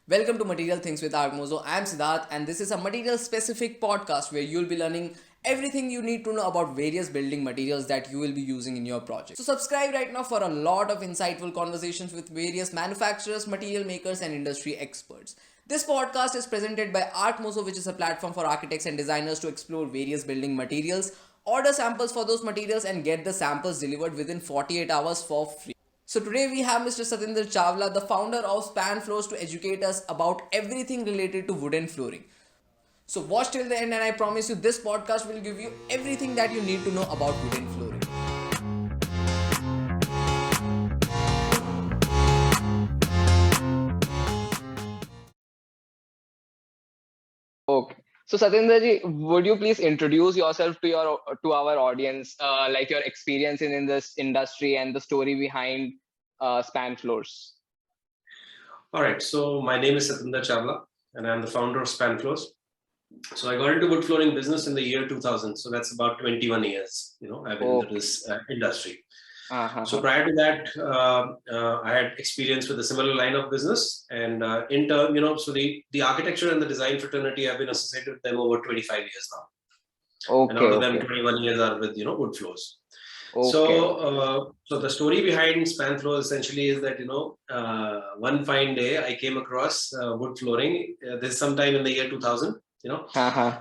Welcome to Material Things with Argmozo. I am Siddharth, and this is a material specific podcast where you'll be learning everything you need to know about various building materials that you will be using in your project. So, subscribe right now for a lot of insightful conversations with various manufacturers, material makers, and industry experts. This podcast is presented by Artmozo, which is a platform for architects and designers to explore various building materials, order samples for those materials, and get the samples delivered within 48 hours for free. So today we have Mr. Satinder Chawla, the founder of Span Floors, to educate us about everything related to wooden flooring. So watch till the end, and I promise you this podcast will give you everything that you need to know about wooden flooring. Okay. So Satinder ji, would you please introduce yourself to our audience, like your experience in this industry and the story behind Span Floors? All right, so my name is Satinder Chawla, and I'm the founder of Span Floors. So I got into wood flooring business in the year 2000. So that's about 21 years. I've been into this industry. So prior to that, I had experience with a similar line of business, and in turn, so the architecture and the design fraternity, I've been associated with them over 25 years now, and out of them, 21 years are with wood floors. So the story behind Span Floors essentially is that one fine day I came across wood flooring. This is sometime in the year 2000.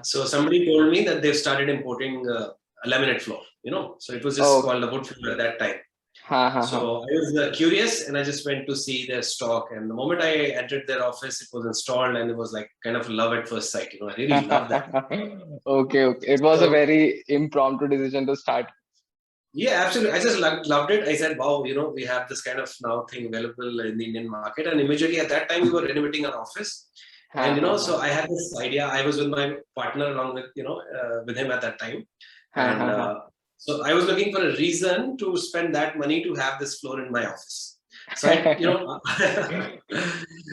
So somebody told me that they've started importing a laminate floor. So it was just called a wood floor at that time. So I was curious, and I just went to see their stock. And the moment I entered their office, it was installed, and it was like kind of love at first sight. I really loved that. Okay. It was a very impromptu decision to start. Yeah, absolutely. I just loved it. I said, wow, we have this kind of now thing available in the Indian market. And immediately at that time, we were renovating our office. And, so I had this idea. I was with my partner along with, with him at that time. And so I was looking for a reason to spend that money to have this floor in my office. So,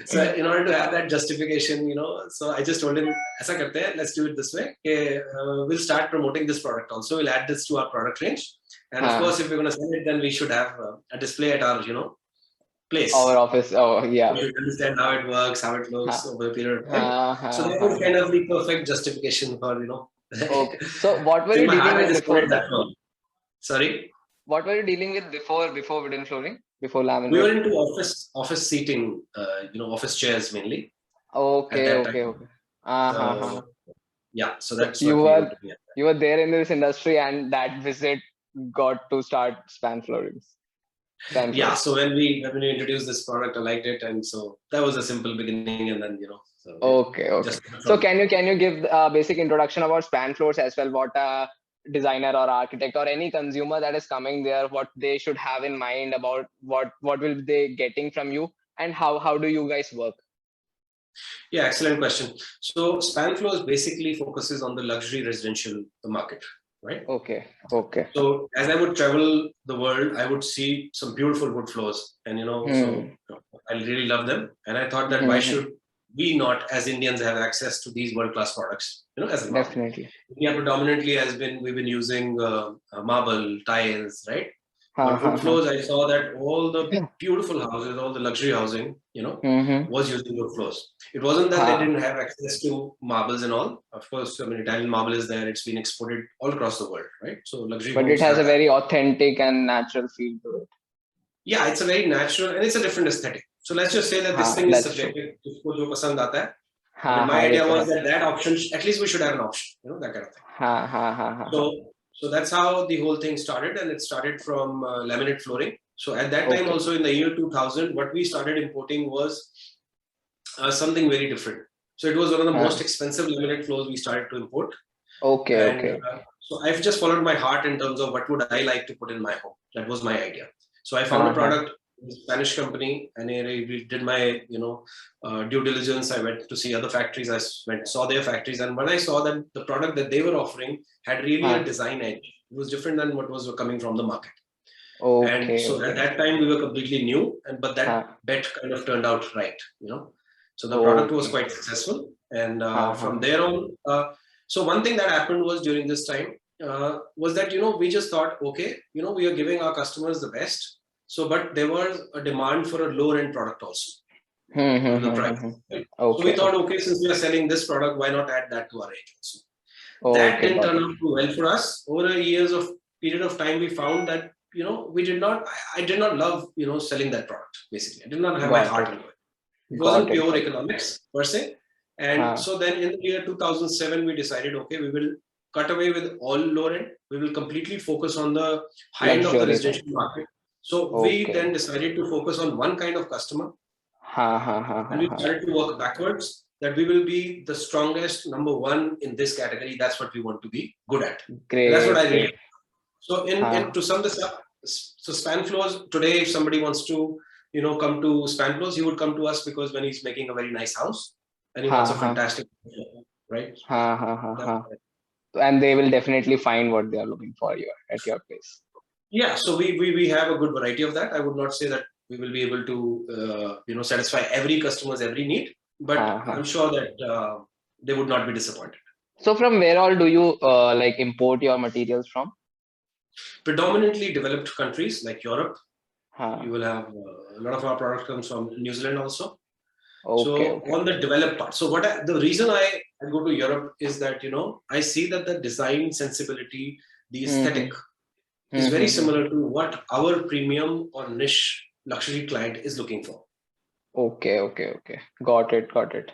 so in order to have that justification, so I just told him, "Aisa karte hai, let's do it this way. We'll start promoting this product also. We'll add this to our product range. And of course, if we're going to sell it, then we should have a display at our, place. Our office. Oh, yeah. We should understand how it works, how it looks over a period of time. So that was kind of the perfect justification for, Okay. So what were you dealing with before that? Sorry? What were you dealing with before wooden flooring? Before laminate? We were into office seating, office chairs mainly. Okay. Yeah, so that's you were there in this industry, and that visit got to start Span Floorings. Yeah, so when we introduced this product, I liked it, and so that was a simple beginning, and then So, okay. So can you give a basic introduction about Span Floors as well? What a designer or architect or any consumer that is coming there, what they should have in mind about what will they getting from you, and how do you guys work? Yeah, excellent question. So Span Floors basically focuses on the luxury residential market, right? Okay. So as I would travel the world, I would see some beautiful wood floors, and so I really love them. And I thought that why should we not, as Indians, have access to these world-class products? As a market. Definitely. India predominantly we've been using marble, tiles, right? But wood floors, I saw that all the beautiful houses, all the luxury housing, was using wood floors. It wasn't that they didn't have access to marbles and all. Of course, Italian marble is there. It's been exported all across the world, right? So luxury. But it has a very authentic and natural feel to it. Yeah, it's a very natural, and it's a different aesthetic. So let's just say that this thing is subjective. Jisko jo pasand aata hai. My idea was that option, at least we should have an option, that kind of thing. So that's how the whole thing started, and it started from laminate flooring. So at that time, also in the year 2000, what we started importing was something very different. So it was one of the most expensive laminate floors we started to import. Okay. So I've just followed my heart in terms of what would I like to put in my home. That was my idea. So I found a product, a Spanish company, and I did my due diligence. I went to see other factories. I saw their factories, and when I saw that the product that they were offering had really a design edge, it was different than what was coming from the market. And so at that time we were completely new, but that bet kind of turned out right. So the product was quite successful, and from there on, so one thing that happened was during this time was that we just thought, okay, we are giving our customers the best. So, but there was a demand for a lower end product also. to the price. Right? So we thought, okay, since we are selling this product, why not add that to our range also? That didn't turn out too well for us. Over a period of time, we found that I did not love selling that product. Basically, I did not have my heart into it. It wasn't pure economics per se. And so then in the year 2007, we decided, okay, we will cut away with all lower end. We will completely focus on the high end of the residential market. So we then decided to focus on one kind of customer. And we started to work backwards, that we will be the strongest number one in this category. That's what we want to be good at. That's what I really. So to sum this up, so Spanflows today, if somebody wants to come to Spanflows, he would come to us because when he's making a very nice house and he wants a fantastic, right? And they will definitely find what they are looking for at your place. Yeah, so we have a good variety of that. I would not say that we will be able to satisfy every customer's every need, but I'm sure that they would not be disappointed. So from where all do you import your materials from? Predominantly developed countries like Europe. You will have a lot of our product comes from New Zealand also. On the developed part. So the reason I go to Europe is that I see that the design sensibility, the aesthetic is very similar to what our premium or niche luxury client is looking for. Okay. Got it.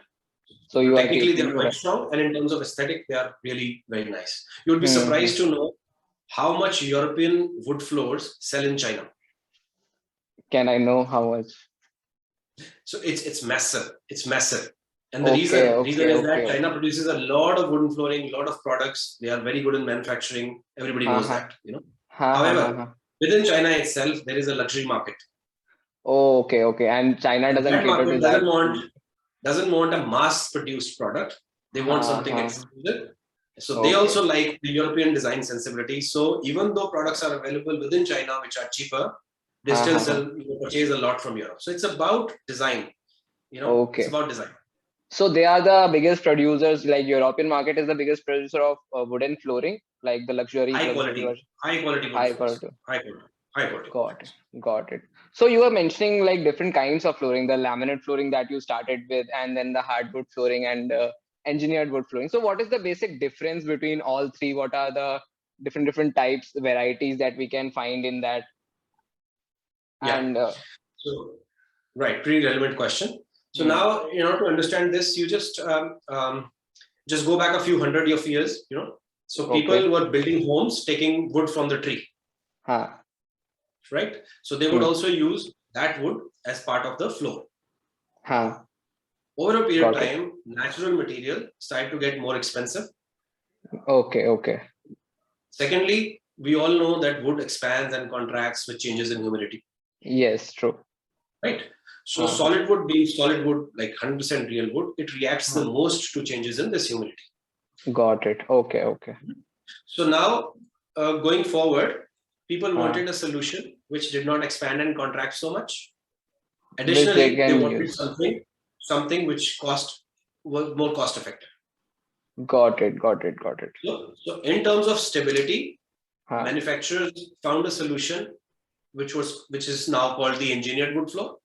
So you technically they're quite strong, and in terms of aesthetic, they are really very nice. You would be surprised to know how much European wood floors sell in China. Can I know how much? So it's massive. It's massive. And the reason is that China produces a lot of wooden flooring, a lot of products. They are very good in manufacturing. Everybody knows that, However, within China itself, there is a luxury market. Okay. And China doesn't cater to that. Doesn't want a mass-produced product. They want something exclusive. So they also like the European design sensibility. So even though products are available within China, which are cheaper, they still purchase a lot from Europe. So it's about design. It's about design. So they are the biggest producers. Like European market is the biggest producer of wooden flooring, like the luxury. High quality. Got it. So you were mentioning like different kinds of flooring, the laminate flooring that you started with, and then the hardwood flooring and engineered wood flooring. So what is the basic difference between all three? What are the different types, varieties that we can find in that? And pretty relevant question. So now, to understand this, you just go back a few hundred of years, So people were building homes, taking wood from the tree. Right? So they would also use that wood as part of the floor. Over a period of time, natural material started to get more expensive. Okay. Secondly, we all know that wood expands and contracts with changes in humidity. Yes, true. Right? So solid wood being solid wood, like 100% real wood, it reacts the most to changes in this humidity. Got it. Okay. So now, going forward, people wanted a solution which did not expand and contract so much. Additionally, they wanted something which was more cost effective. Got it. So in terms of stability, manufacturers found a solution which is now called the engineered wood floor.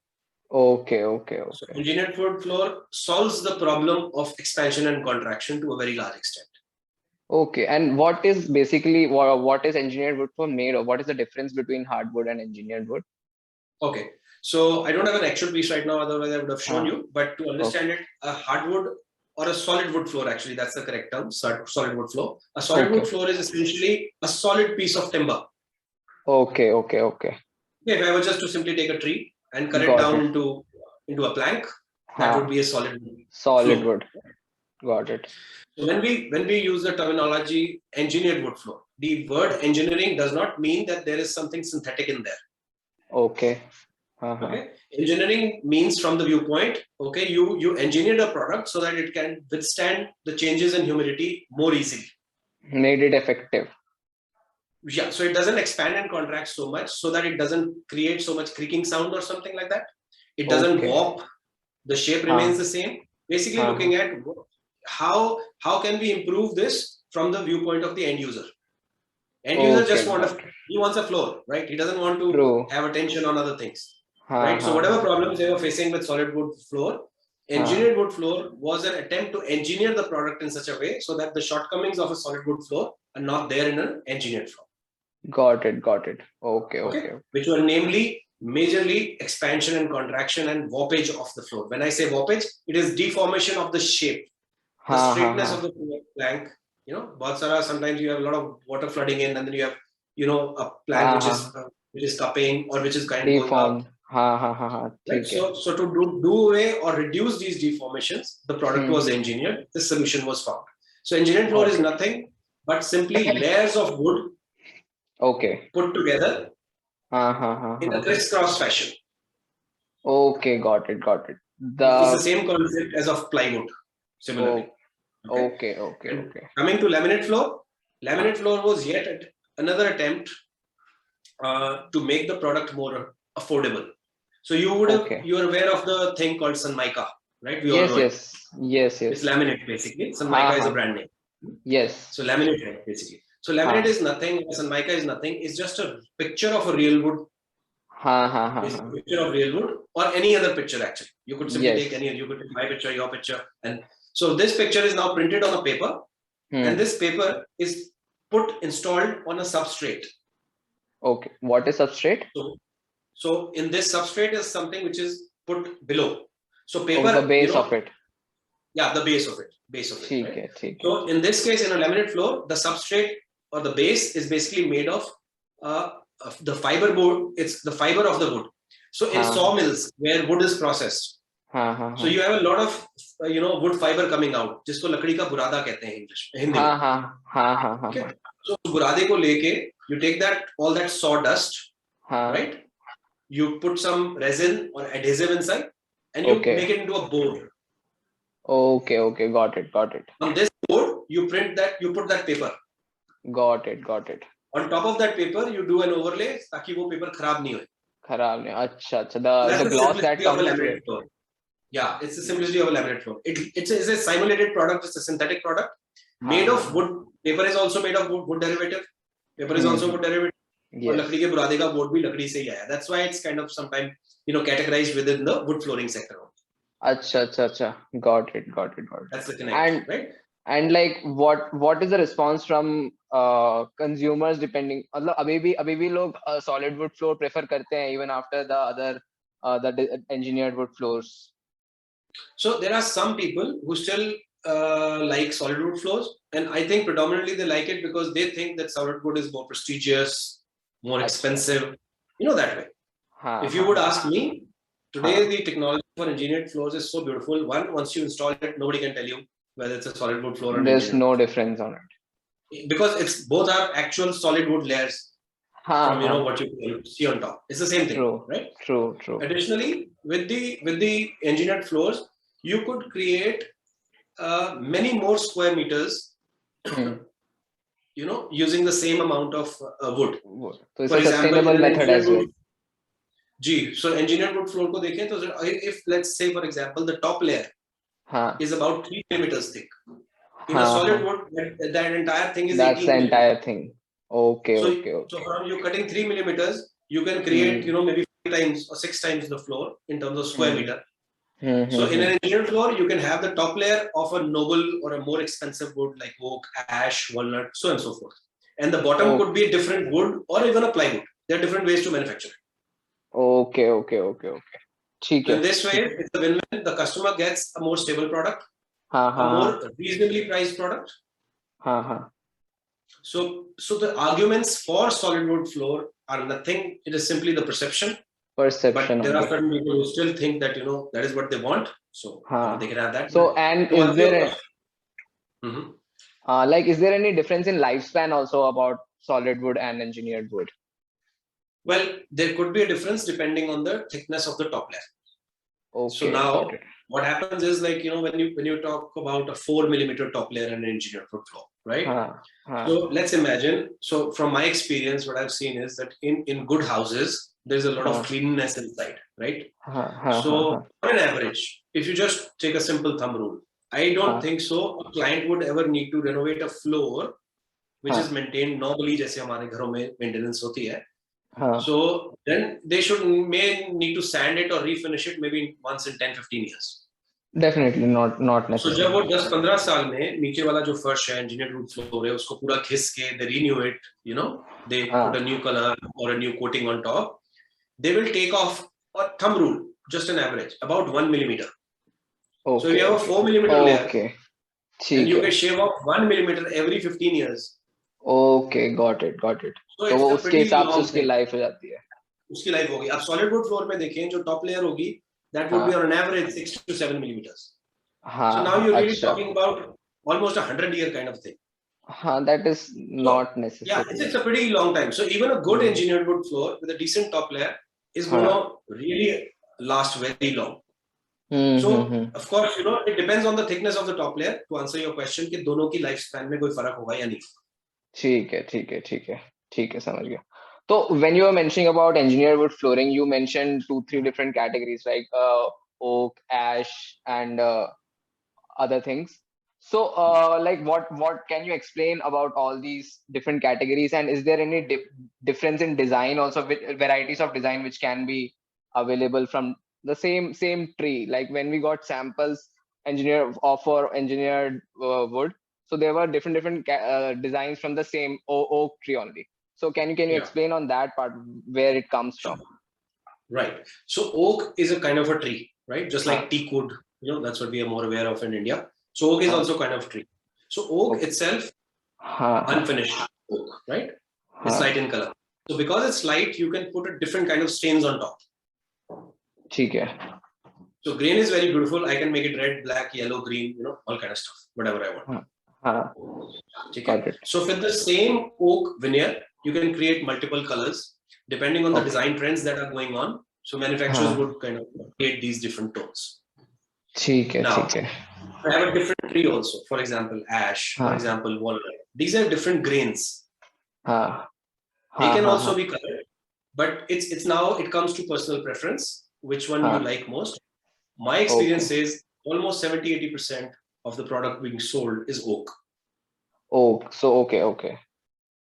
Okay. So engineered wood floor solves the problem of expansion and contraction to a very large extent. Okay, and what is engineered wood floor made of? What is the difference between hardwood and engineered wood? Okay, so I don't have an actual piece right now, otherwise I would have shown you. But to understand it, a hardwood or a solid wood floor, actually, that's the correct term, solid wood floor. A solid wood floor is essentially a solid piece of timber. Okay. If I were just to simply take a tree and cut it down into a plank, that would be a solid wood. Got it. So when we use the terminology engineered wood floor, the word engineering does not mean that there is something synthetic in there. Okay. Okay. Engineering means from the viewpoint, you engineered a product so that it can withstand the changes in humidity more easily. Made it effective. Yeah, so it doesn't expand and contract so much, so that it doesn't create so much creaking sound or something like that. It doesn't warp. The shape remains the same. Basically, looking at how can we improve this from the viewpoint of the end user. End user just wants a floor, right? He doesn't want to have attention on other things. right? So whatever problems they were facing with solid wood floor, engineered wood floor was an attempt to engineer the product in such a way so that the shortcomings of a solid wood floor are not there in an engineered floor. Got it. Okay. Which were namely majorly expansion and contraction and warpage of the floor. When I say warpage, it is deformation of the shape, the straightness of the plank. You know, बहुत सारा sometimes you have a lot of water flooding in, and then you have, you know, a plank which is cupping or which is kind of going up. Right? So to do away or reduce these deformations, the product was engineered. This solution was found. So engineered floor is nothing but simply layers of wood put together in a crisscross fashion. Okay, got it. It's the same concept as of plywood, similarly. Okay. Coming to laminate floor was yet another attempt to make the product more affordable. So you would have, you're aware of the thing called Sunmica, right? We all know it. Yes. It's laminate basically. Sunmica is a brand name. Yes. So laminate, right, basically. So laminate is nothing. Sunmica is nothing. It's just a picture of a real wood. It's a picture of real wood or any other picture actually. You could simply take any. You could take my picture, your picture, and so this picture is now printed on a paper, and this paper is installed on a substrate. Okay. What is substrate? So in this substrate is something which is put below. So paper. The base of it. Yeah, the base of it. Right? So in this case, in a laminate floor, the substrate or the base is basically made of the fiber board. It's the fiber of the wood. So in sawmills where wood is processed, so you have a lot of wood fiber coming out. जिसको लकड़ी का बुरादा कहते हैं English. Hindi में. Okay. So बुरादे को लेके you take all that sawdust, right? You put some resin or adhesive inside, and you make it into a board. Okay, got it. On this board, you put that paper. Got it. On top of that paper, you do an overlay ताकि वो paper खराब नहीं होए. अच्छा. The gloss that comes with it. Yeah, it's the simplicity of a laminate floor. It's a simulated product. It's a synthetic product made of wood. Paper is also made of wood derivative. Paper is also wood derivative. और लकड़ी के बुरादे का board भी लकड़ी से ही आया. That's why it's kind of sometimes categorized within the wood flooring sector. अच्छा. Got it. That's the connection, right? And like what is the response from consumers depending? मतलब अभी भी लोग solid wood floor prefer करते हैं even after the other the engineered wood floors. So there are some people who still like solid wood floors, and I think predominantly they like it because they think that solid wood is more prestigious, more expensive, that way. If you would ask me, today the technology for engineered floors is so beautiful. Once you install it, nobody can tell you whether it's a solid wood floor or there's no difference on it. Because both are actual solid wood layers from what you see on top. It's the same thing, right? True. Additionally, with the engineered floors, you could create many more square meters, using the same amount of wood. So it's a sustainable method as well. So engineered wood floor ko dekhen, so if let's say for example the top layer is about 3 millimeters thick. In a solid wood, that entire thing is 18 the entire thing. Okay. So from you cutting 3 millimeters, you can create maybe 5 times or 6 times the floor in terms of square meter. So in an engineered floor, you can have the top layer of a noble or a more expensive wood like oak, ash, walnut, so on and so forth. And the bottom could be a different wood or even a plywood. There are different ways to manufacture it. Okay. So in this way, it's a win-win. The customer gets a more stable product, a more reasonably priced product. So the arguments for solid wood floor are nothing. It is simply the perception. But there are certain people who still think that that is what they want. So they can have that. So and is there is there any difference in lifespan also about solid wood and engineered wood? Well, there could be a difference depending on the thickness of the top layer. Okay. So now what happens is when you talk about a 4 millimeter top layer and an engineered wood floor, right? So let's imagine. So from my experience, what I've seen is that in good houses, there's a lot of cleanliness inside, right? So on an average, if you just take a simple thumb rule, I don't think so a client would ever need to renovate a floor which is maintained normally, जैसे हमारे घरों में maintenance होती है. So then they may need to sand it or refinish it maybe once in 10-15 years. Definitely not So necessary. जब वो 10-15 साल में नीचे वाला जो फर्श है engineered wood floor है उसको पूरा घिस के they renew it, they put a new color or a new coating on top, they will take off a thumb rule, just an average, about 1 millimeter. So if you have a 4 millimeter layer, and you can shave off 1 millimeter every 15 years. Okay, got it. So तो वो it's a उसके pretty हिसाब से long उसकी thing. Life हो जाती है. उसकी लाइफ होगी. अब solid wood floor में देखें जो top layer होगी, that would be on an average 6 to 7 millimeters. So now you're really talking about almost 100-year kind of thing. That is not necessary. Yeah, it's a pretty long time. So even a good engineered wood floor with a decent top layer is going to really last very long. So of course, it depends on the thickness of the top layer. To answer your question, कि दोनों की lifespan में कोई फर्क होगा या नहीं. ठीक है समझ गया. So when you were mentioning about engineered wood flooring, you mentioned 2-3 different categories like oak, ash, and other things. So like what can you explain about all these different categories, and is there any difference in design also, with varieties of design which can be available from the same tree? Like when we got samples for engineered wood, so there were different designs from the same oak tree only. So can you explain on that part where it comes from? Right. So oak is a kind of a tree, right? Just like teak wood, that's what we are more aware of in India. So oak is also kind of tree. So oak itself, unfinished oak, right? It's light in color. So because it's light, you can put a different kind of stains on top. Okay. So grain is very beautiful. I can make it red, black, yellow, green, all kind of stuff, whatever I want. Okay. So with the same oak veneer, you can create multiple colors depending on the design trends that are going on. So manufacturers would kind of create these different tones. Now, I have a different tree also. For example, ash, for example, walnut. These are different grains. They can also be colored, but it comes to personal preference, which one you like most. My experience says almost 70-80% of the product being sold is oak. Okay.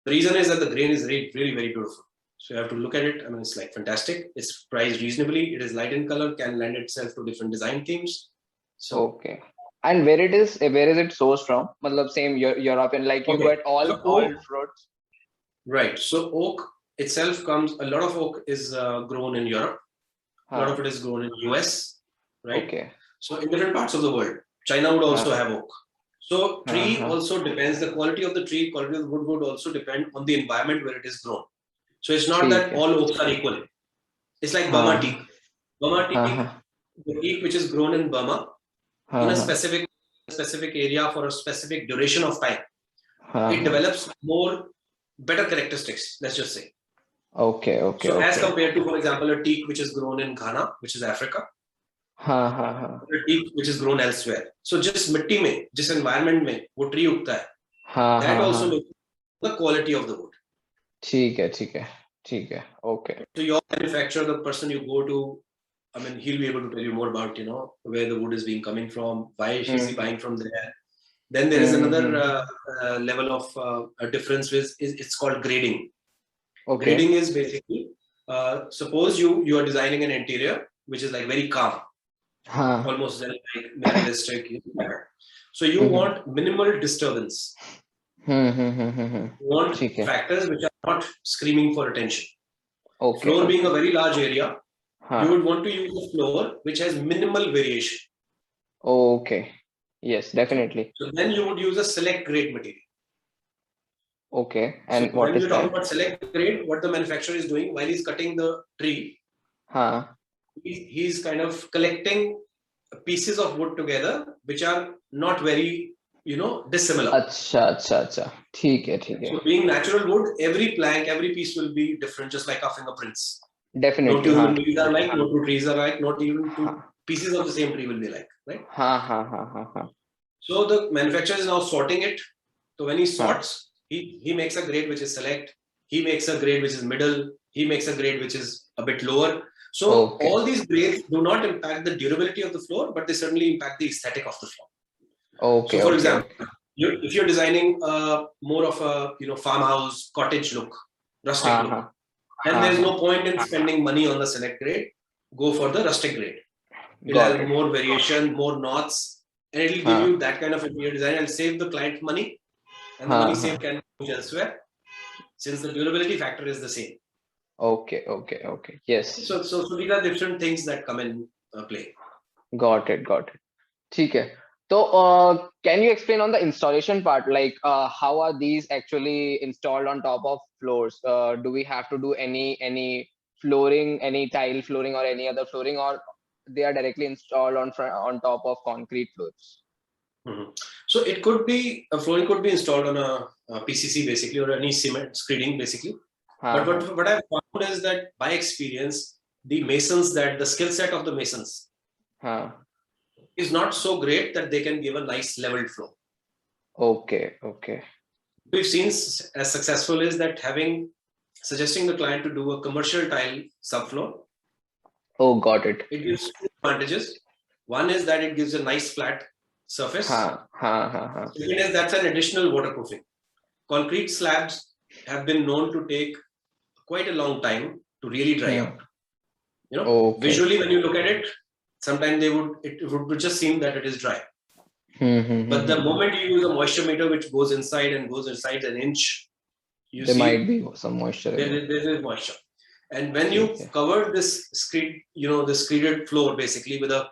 The reason is that the grain is really, very, very beautiful. So you have to look at it. I mean, it's like fantastic. It's priced reasonably. It is light in color, can lend itself to different design themes. So and where is it sourced from? Matlab same European, like you got all fruits. Right. So oak itself a lot of oak is grown in Europe. A lot of it is grown in US, right? Okay. So in different parts of the world, China would also have oak. So tree also depends, the quality of the tree, quality of the wood would also depend on the environment where it is grown. So it's not that all oaks are equal. It's like Burma teak. Burma teak, the teak which is grown in Burma, in a specific area for a specific duration of time, it develops better characteristics, let's just say. Okay. So as compared to, for example, a teak which is grown in Ghana, which is Africa, a teak which is grown elsewhere. So just mitti mein, just environment mein, wo tree ugta hai, that also makes the quality of the wood. Okay. So your manufacturer, the person you go to, I mean, he'll be able to tell you more about, where the wood is coming from, why is he buying from there. Then there is another level of a difference, it's called grading. Grading is basically, suppose you are designing an interior which is like very calm, almost like minimalistic. So you want minimal disturbance. You want factors which are not screaming for attention. Floor being a very large area, you would want to use a floor which has minimal variation. Okay. Yes, definitely. So then you would use a select grade material. Okay. And so what when is you're that? talking about select grade, what the manufacturer is doing while he's cutting the tree, he's kind of collecting pieces of wood together which are not very, dissimilar. Acha. Okay. So being natural wood, every plank, every piece will be different, just like our fingerprints. Definitely. No two human beings are like, no two trees are like, not even two pieces of the same tree will be like, right? So the manufacturer is now sorting it. So when he sorts, he makes a grade which is select, he makes a grade which is middle, he makes a grade which is a bit lower. So all these grades do not impact the durability of the floor, but they certainly impact the aesthetic of the floor. So for example, if you're designing more of a farmhouse cottage look, rustic look, then there's no point in spending money on the select grade. Go for the rustic grade. It'll Got have it. more variation, more knots, and it'll give you that kind of interior design. I'll save the client money, and the money saved can go elsewhere, since the durability factor is the same. Okay. Yes. So these are different things that come in play. Got it. ठीक है. So, can you explain on the installation part, like how are these actually installed on top of floors? Do we have to do any flooring, any tile flooring, or any other flooring, or they are directly installed on top of concrete floors? Mm-hmm. So it could be flooring could be installed on a PCC basically, or any cement screeding basically. But what I've found is that by experience, the skill set of the masons is not so great that they can give a nice leveled floor. Okay. We've seen as successful is that suggesting the client to do a commercial tile subfloor. Oh, got it. It gives two advantages. One is that it gives a nice flat surface. Second is that's an additional waterproofing. Concrete slabs have been known to take quite a long time to really dry out. Visually when you look at it, sometimes it would just seem that it is dry. But the moment you use a moisture meter which goes inside an inch, there might be some moisture. There is moisture. And when you cover this this screeded floor basically with a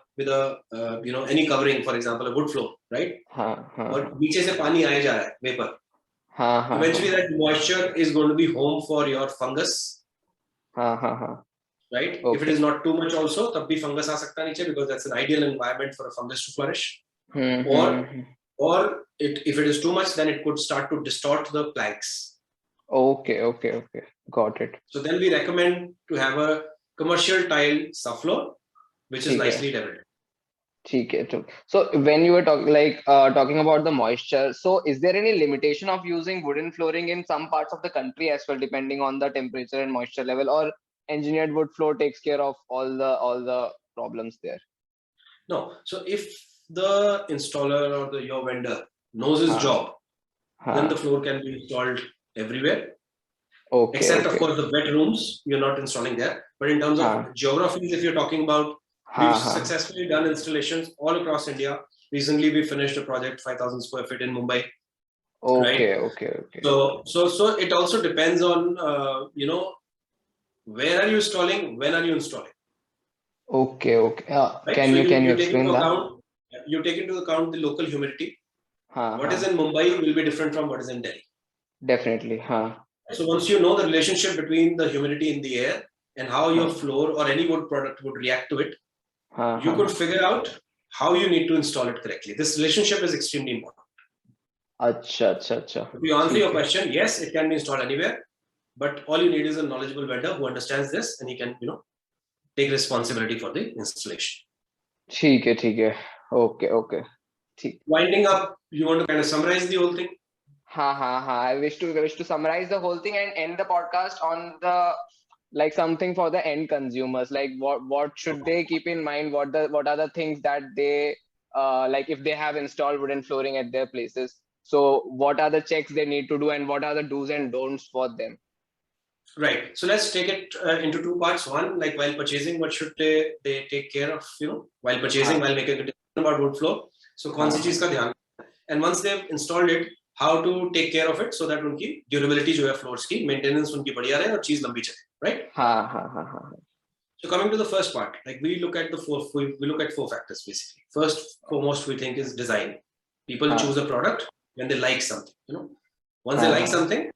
any covering, for example a wood floor, right? और नीचे से पानी आए जा रहा है, vapor. Eventually that moisture is going to be home for your fungus. Right? If it is not too much also, तब भी fungus आ सकता है नीचे, because that's an ideal environment for a fungus to flourish. Or if it is too much, then it could start to distort the planks. Okay. Got it. So then we recommend to have a commercial tile subfloor, which is nicely leveled. So when you were talking about the moisture, so is there any limitation of using wooden flooring in some parts of the country as well, depending on the temperature and moisture level, or engineered wood floor takes care of all the problems there? No. So if the installer or your vendor knows his job, then the floor can be installed everywhere. Except of course the wet rooms, you're not installing there. But in terms of geographies, if you're talking about, we've successfully done installations all across India. Recently, we finished a project 5,000 square feet in Mumbai. Okay. So it also depends on where are you installing, when are you installing? Okay. Right? Can you explain that? You take into account the local humidity. What is in Mumbai will be different from what is in Delhi. Definitely. So once you know the relationship between the humidity in the air and how your floor or any wood product would react to it, you could figure out how you need to install it correctly. This relationship is extremely important. Acha. To answer your question, yes, it can be installed anywhere, but all you need is a knowledgeable vendor who understands this, and he can, take responsibility for the installation. ठीक है. Okay. Winding up, you want to kind of summarize the whole thing? I wish to summarize the whole thing and end the podcast on the something for the end consumers. Like what should they keep in mind? What are the things that they if they have installed wooden flooring at their places? So what are the checks they need to do, and what are the do's and don'ts for them? Right. So let's take it into two parts. One, like while purchasing, what should they take care of? While purchasing, while making a decision about wood floor. So कौन सी चीज का ध्यान? And once they've installed it, how to take care of it so that उनकी durability जो है floors की, maintenance उनकी बढ़िया रहे और चीज लंबी चले, right? So coming to the first part, like we look at four factors basically. First, foremost, we think is design. People choose a product when they like something. Once they like something,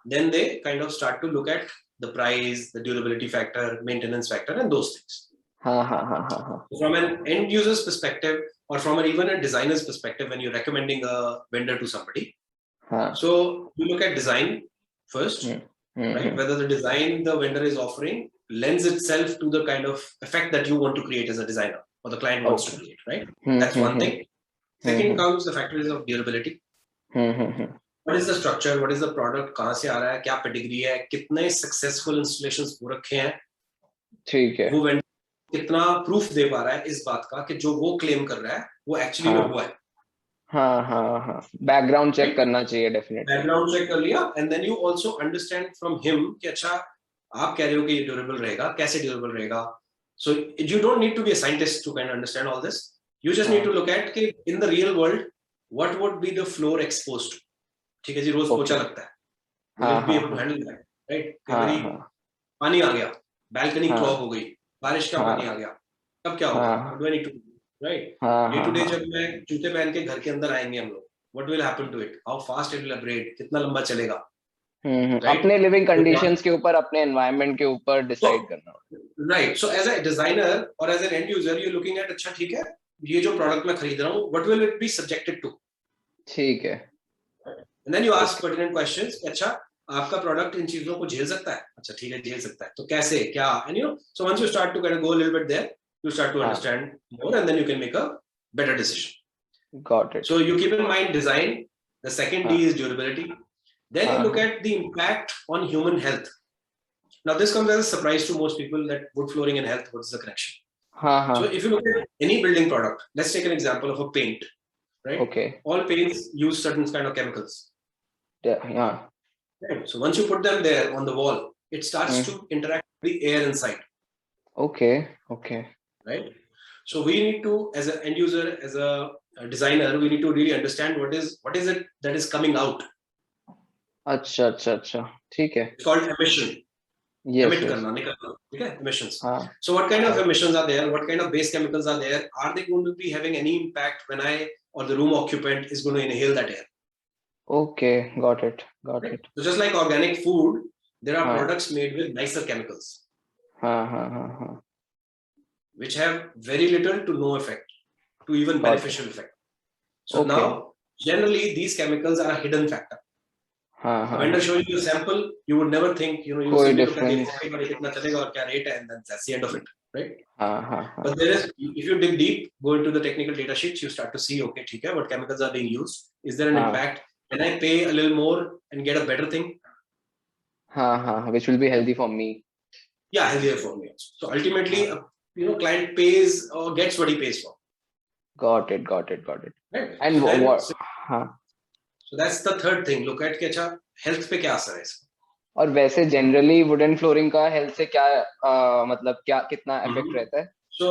then they kind of start to look at the price, the durability factor, maintenance factor, and those things. From an end user's perspective, or from even a designer's perspective, when you're recommending a vendor to somebody, so you look at design first, right? Whether the design the vendor is offering lends itself to the kind of effect that you want to create as a designer or the client wants to create, right? That's one thing. Second comes the factors of durability. What is the structure? What is the product? कहाँ से आ रहा है? क्या pedigree है? कितने successful installations हो रखे हैं? ठीक है. वो vendor कितना proof दे पा रहा है इस बात का कि जो वो claim कर रहा है वो actually में हुआ है. Background check करना चाहिए definitely. Background check कर लिया, and then you also understand from him कि अच्छा आप कह रहे हो कि ये ड्यूरेबल रहेगा, कैसे ड्यूरेबल रहेगा? So you don't need to be a scientist to kind of understand all this. You just need to look at कि in the real world what would be the floor exposed to. ठीक है जी, रोज पोछा लगता है, will it be able to handle that, right? कई बारी पानी आ गया, balcony clog हो गई, बारिश का पानी आ गया, तब क्या होगा? What do I need to do, right? Day to day जब मैं जूते पहन के घर के अंदर आएंगे हम लोग, what will happen to it? How fast it will abrade, कितना लंबा चलेगा? अपने लिविंग कंडीशंस के ऊपर, अपने एनवायरनमेंट के ऊपर डिसाइड करना. Right. So as a designer और as an end user you looking at, अच्छा ठीक है, ये जो प्रोडक्ट मैं खरीद रहा हूँ, what will it be subjected to? ठीक है. And then you ask pertinent questions. अच्छा, आपका प्रोडक्ट इन चीजों को झेल सकता है? अच्छा ठीक है, झेल सकता है, तो कैसे, क्या? And you know, so once you start to kind of go a little bit there, you start to understand more, and then you can make a better decision. Got it. So you keep in mind design. The second D is durability. Then you look at the impact on human health. Now this comes as a surprise to most people, that wood flooring and health, what is the connection? So if you look at any building product, let's take an example of a paint, right? Okay. All paints use certain kind of chemicals. Yeah. Right? So once you put them there on the wall, it starts to interact with the air inside. Okay. Right? So we need to, as an end user, as a designer, we need to really understand what is it that is coming out. अच्छा. ठीक है. It's called emission. Emit करना, निकलना, ठीक है? Emissions. So what kind of emissions are there? What kind of base chemicals are there? Are they going to be having any impact when I or the room occupant is going to inhale that air? Okay, got it. So just like organic food, there are products made with nicer chemicals. Which have very little to no effect, to even beneficial effect. So now, generally, these chemicals are a hidden factor. The vendor showing you a sample, you would never think, you simply look at it, kitna chalega aur kya rate hai, and then that's the end of it, right? But there is, if you dig deep, go into the technical data sheets, you start to see, okay, theek hai, what chemicals are being used? Is there an impact? Can I pay a little more and get a better thing? Which will be healthy for me. Yeah, healthier for me. So ultimately, client pays or gets what he pays for. Got it. Right? And what? So that's the third thing. Look at कि अच्छा health पे क्या असर है इसका. और वैसे generally wooden flooring का health से क्या मतलब क्या कितना effect रहता है? So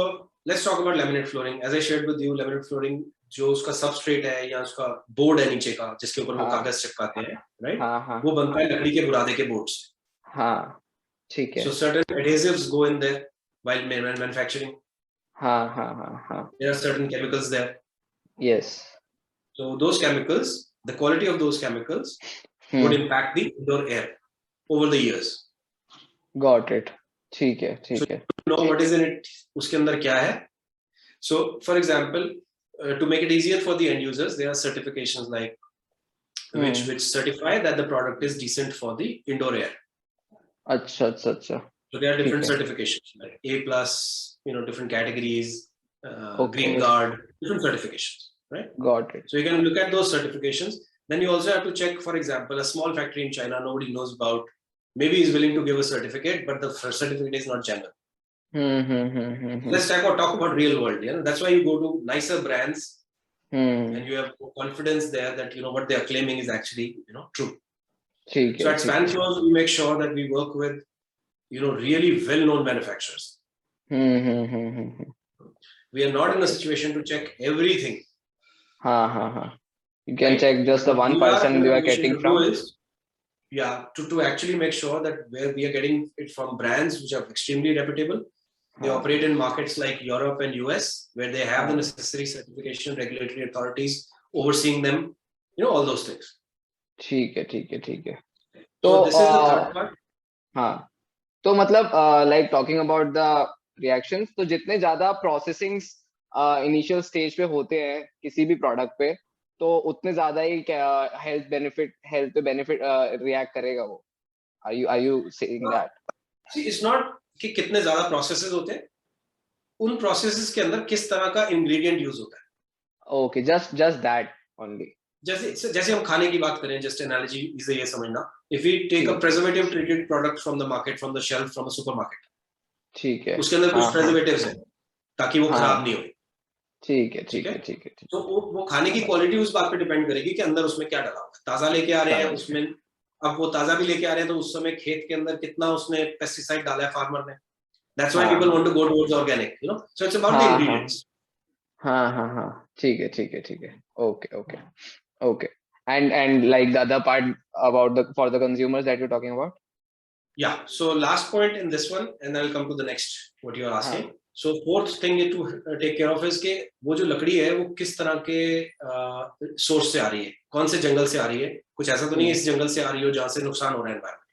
let's talk about laminate flooring. As I shared with you, laminate flooring जो उसका substrate है या उसका board है नीचे का, जिसके ऊपर वो कागज चिपकाते हैं, right? वो बनता है लकड़ी के बुरादे के board से. ठीक है. So certain adhesives go in there while manufacturing. There are certain chemicals there. Yes. So those chemicals, the quality of those chemicals would impact the indoor air over the years. Got it. ठीक है. So you know what is in it, उसके अंदर क्या है. So for example, to make it easier for the end users, there are certifications like which certify that the product is decent for the indoor air. अच्छा. So there are different certifications like A+, different categories, Green Guard, different certifications, right? Got it. So you can look at those certifications. Then you also have to check, for example, a small factory in China nobody knows about. Maybe he's willing to give a certificate, but the certificate is not genuine. Let's talk about real world. That's why you go to nicer brands, and you have confidence there that what they are claiming is actually true. So at Span Floors, we make sure that we work with really well-known manufacturers. We are not in a situation to check everything. You can check just the one person you are getting from. To actually make sure that where we are getting it from brands which are extremely reputable. They operate in markets like Europe and US, where they have the necessary certification, regulatory authorities overseeing them. All those things. ठीक है. So this is the third part. तो मतलब like talking about the reactions, तो जितने ज्यादा processings initial stage पे होते हैं किसी भी product पे, तो उतने ज्यादा ही health पे benefit react करेगा वो. Are you saying that? See, it's not कि कितने ज्यादा processes होते हैं, उन processes के अंदर किस तरह का ingredient use होता है. Okay, just that only. जैसे हम खाने की बात करें, just analogy इसे ये समझना. If we take a preservative treated product from the market, from the shelf, from a supermarket, ठीक है, उसके अंदर कुछ preservatives हैं ताकि वो खराब नहीं हो. ठीक है. तो वो खाने की क्वालिटी उस बात पे डिपेंड करेगी कि अंदर उसमें क्या डाला हुआ है. ताजा लेके आ रहे हैं, उसमें अब वो ताजा भी लेके आ रहे हैं, तो उस समय खेत के अंदर कितना उसने पेस्टिसाइड डाला है फार्मर ने. That's why people want to go towards organic, you know. So it's about the हाँ हाँ ingredients. हाँ, ठीक है. Okay. And like the other part about for the consumers that you're talking about. Yeah. So last point in this one, and then I'll come to the next what you are asking. So fourth thing you to take care of is कि वो जो लकड़ी है वो किस तरह के source से आ रही है, कौन से जंगल से आ रही है. कुछ ऐसा तो नहीं है इस जंगल से आ रही हो जहाँ से नुकसान हो रहा है एनवायरमेंट.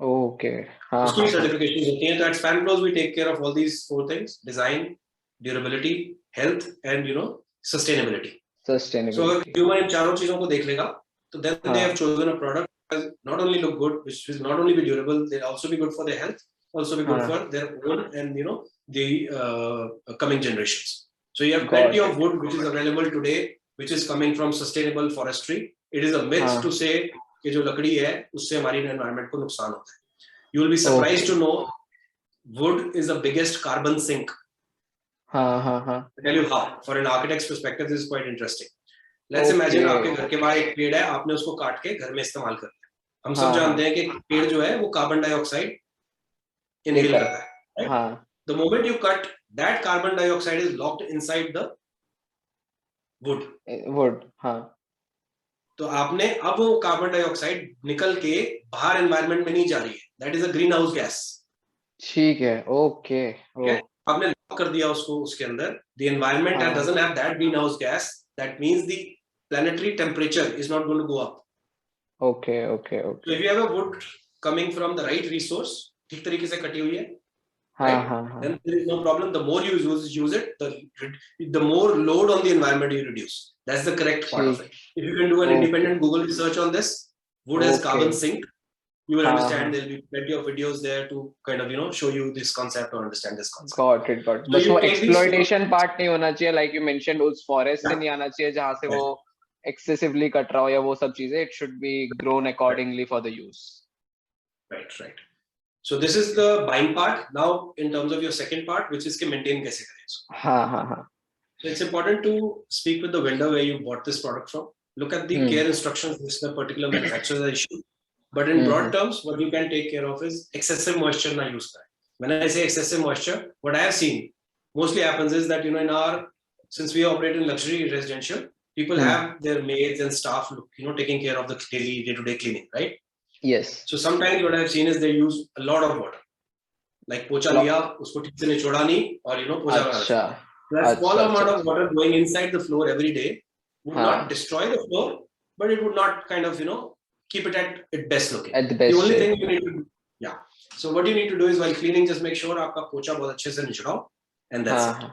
Okay. उसकी सर्टिफिकेशन होती है. तो at Spanflows we take care of all these four things: design, durability, health, and sustainability. So अगर consumer इन चारों चीजों को देख लेगा, तो then they have chosen a product that not only look good, which will not only be durable, they'll also be good for their health, also be good for their own and the coming generations. So you have plenty of wood which is available today, which is coming from sustainable forestry. It is a myth to say कि जो लकड़ी है उससे हमारी environment को नुकसान होता है. You will be surprised to know wood is the biggest carbon sink. I'll tell you how. For an architect's perspective, this is quite interesting. Let's imagine आपके घर के बाहर एक पेड़ है, आपने उसको काट के घर में इस्तेमाल कर लिया. हम सब जानते हैं कि पेड़ जो है वो कार्बन डाइऑक्साइड इनहेल करता है. Right? The moment you cut, that carbon dioxide is locked inside the wood. तो आपने अब वो कार्बन डाइऑक्साइड निकल के बाहर एनवायरनमेंट में नहीं जा रही है. That is a green house gas. ठीक है. ओके. आपने लॉक कर दिया उसको उसके अंदर. The environment doesn't have that green house gas. That means the planetary temperature is not going to go up. Okay. So if you have a wood coming from the right resource, ठीक तरीके से कटी हुई है, then there is no problem. The more you use it, the more load on the environment you reduce. That's the correct part of it. If you can do an independent Google research on this, wood as carbon sink, you will understand. There'll be plenty of videos there to kind of show you this concept or understand this concept. Got it. बस वो exploitation part नहीं होना चाहिए, like you mentioned, उस forest से नहीं आना चाहिए जहाँ से वो excessively कट रहा हो या वो सब चीजें. It should be grown accordingly for the use. Right. So this is the buying part. Now in terms of your second part, which is कि maintain कैसे करें इसको. So it's important to speak with the vendor where you bought this product from. Look at the care instructions which the particular manufacturer has issued. But in broad terms, what you can take care of is excessive moisture na use kare. When I say excessive moisture, what I have seen mostly happens is that since we operate in luxury residential, people have their maids and staff taking care of the daily day-to-day cleaning, right? Yes. So sometimes what I have seen is they use a lot of water. Like पोछा लिया, उसको ठीक से निचोड़ा नहीं और पोछा लगा. That small amount of water going inside the floor every day would not destroy the floor, but it would not kind of keep it at its best looking. At the best. The only thing you need to do, so what you need to do is while cleaning, just make sure आपका पोछा बहुत अच्छे से निचोड़ाओ, and that's it.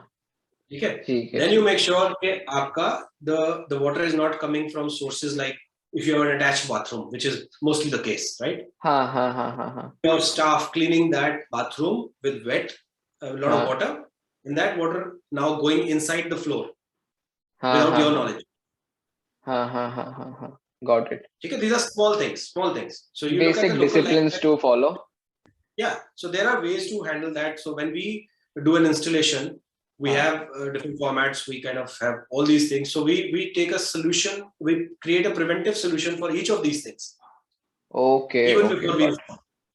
ठीक है. Then you make sure कि आपका the water is not coming from sources like if you have an attached bathroom, which is mostly the case, right? Your staff cleaning that bathroom with wet, a lot of water, and that water now going inside the floor without your knowledge. Got it. Okay, these are small things. So you basic disciplines to follow. Yeah, so there are ways to handle that. So when we do an installation, we have different formats. We kind of have all these things. So we take a solution. We create a preventive solution for each of these things. Okay. Even before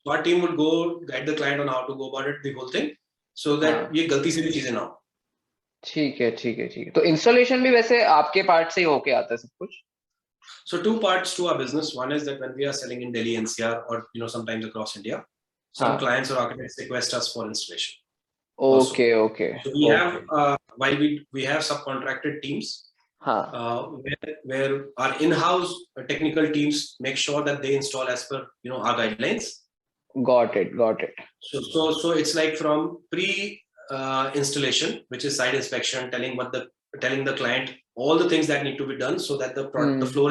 our team would go guide the client on how to go about it, the whole thing, so that ये गलती से भी चीजें ना हो. ठीक है. तो installation भी वैसे आपके part से ही होके आता है सब कुछ. So two parts to our business. One is that when we are selling in Delhi NCR or sometimes across India, some clients or architects request us for installation. Okay. So we have while we have subcontracted teams where our in-house technical teams make sure that they install as per our guidelines. Got it. So it's like from installation, which is site inspection, telling the client all the things that need to be done so that the subfloor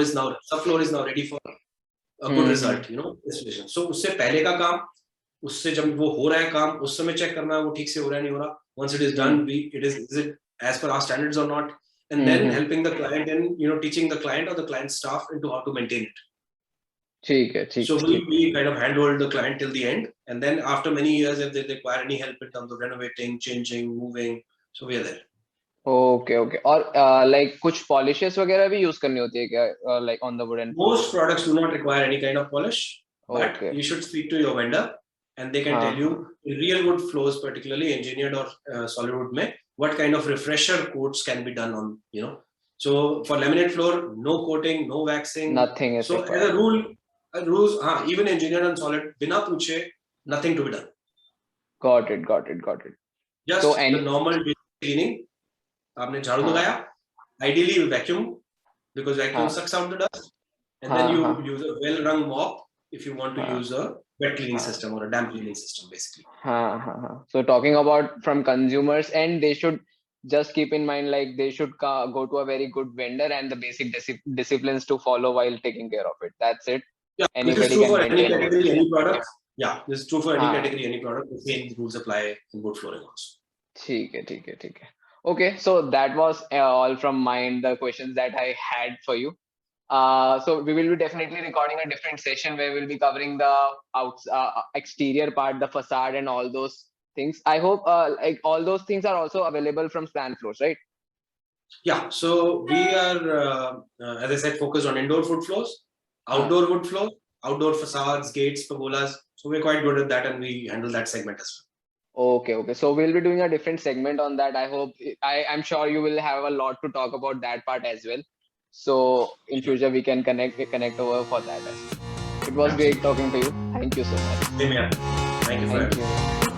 is now ready for a good result, installation. So उससे पहले का काम, उससे जब वो हो रहा है काम, उस समय चेक करना वो ठीक से हो रहा है नहीं हो रहा. Once it is done, is it as per our standards or not, and then helping the client and teaching the client or the client staff into how to maintain it. ठीक है. So we kind of handhold the client till the end, and then after many years, if they require any help in terms of renovating, changing, moving, so we are there. Okay okay. और like कुछ polishes वगैरह भी use करनी होती है क्या, like on the wooden Most products do not require any kind of polish, but okay you should speak to your vendor and they can हाँ tell you हाँ in real wood floors, particularly engineered or solid wood, mein, what kind of refresher coats can be done on, you know. So for laminate floor, no coating, no waxing. Nothing is So as required a rules, even engineered and solid, bina puche, nothing to be done. Got it got it got it so Just the any normal cleaning. आपने झाड़ू हाँ लगाया, ideally vacuum because vacuum हाँ sucks out the dust, and then हाँ you हाँ use a well-rung mop if you want to हाँ use a wet cleaning हाँ system or a damp cleaning system, basically. So talking about from consumers, and they should just keep in mind like they should go to a very good vendor and the basic disciplines to follow while taking care of it. That's it. Yeah, this is Anybody true can for any maintain over category, there. any product. Yeah, this is true for any हाँ category, any product. The same rules apply in wood flooring also. ठीक है ठीक है ठीक है. Okay, so that was all from mine, the questions that I had for you. So we will be definitely recording a different session where we'll be covering the exterior part, the facade, and all those things. I hope like all those things are also available from Span Floors, right? Yeah, so we are, as I said, focused on indoor wood floors, outdoor wood floors, outdoor facades, gates, pergolas. So we're quite good at that, and we handle that segment as well. Okay, okay. So we'll be doing a different segment on that. I hope I'm sure you will have a lot to talk about that part as well. So in future we can connect over for that as well. It was great talking to you. Thank you so much. Same here. Thank you for Thank having me. you.